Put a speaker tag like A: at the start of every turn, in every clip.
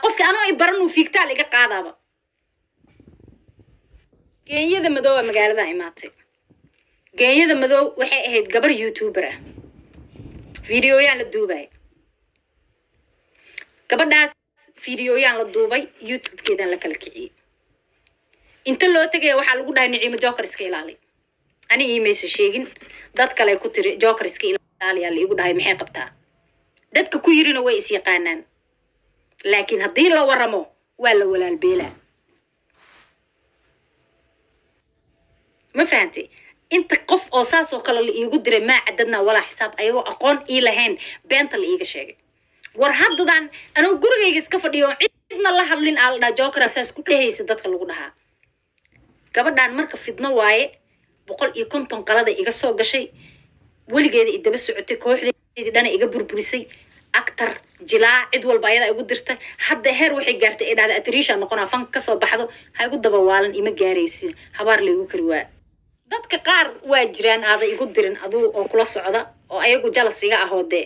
A: qofka anoo ay baran uu fiigtaal iga qaadaaba geeyada madow magaalada imaatay geeyada madow waxay ahayd gabar youtuber ah fiidiyoyaan la duubay gabadhaas fiidiyoyaan la duubay youtube-keedan la kala kiciyay inta loo tagay waxa lagu dhahay Niciimo Joker iska ilaali aniga iimayso sheegin dad kale ku tiri Joker iska ilaali la igu dhahay maxay qabtaa dadka ku yirina way is yaqaanaan laakiin haddii la waramo waa la walaal beela ma fahanti inta qof oo saas oo kale la iigu diray ma cadadna wala xisaab ayagoo aqoon ii lahayn beenta la iiga sheegay war haddan anoo gurigayga iska fadhiyo cidna la hadlin aalda Joker asaas ku dhehaysa dadka lagu dhahaa gabadhan marka fidno waaye 150 qalada iga soo gashay waligeeda idaba socotay kooxdeedii dhana iga burburisay actor jilaa cid walba ayada igu dirtay hadda heer waxay gaartay ee dhahda atrisha noqona fan ka soo baxdo ha igu daba waalan ima gaaraysin habaar leegu kari waa dadka qaar waa jiraan aada igu dirin aduu oo kula socda oo ayagu jalasiga ahoode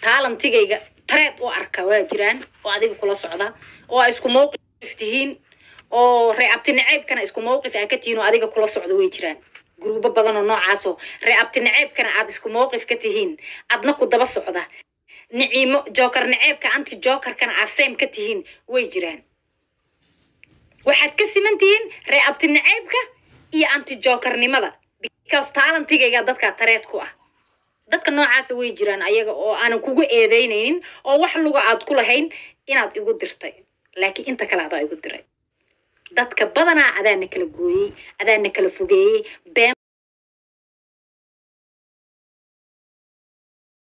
A: talantigayga tareed oo arka waa jiraan oo adiga kula socda oo isku mowqif tihiin oo reebti naceebkana isku mowqif ay ka tihiin oo adiga kula socdo way jiraan gruubo badan oo noocaas oo reebti naceebkana aad isku mowqif ka tihiin adna ku daba socda Niciimo Joker naceebka anti Joker kana aseem ka tihiin way jiraan waxaad ka simantihiin reebti naceebka iyo anti Joker nimada because talantigayga dadka tareed ku ah dadka noocaas way jiraan ayaga oo aan kugu eedeynaynin oo wax luga aad ku lahayn inaad igu dirtay laakiin inta kale aad igu diray dadka badanaa adaana kala gooyay adaana kala fogeeyay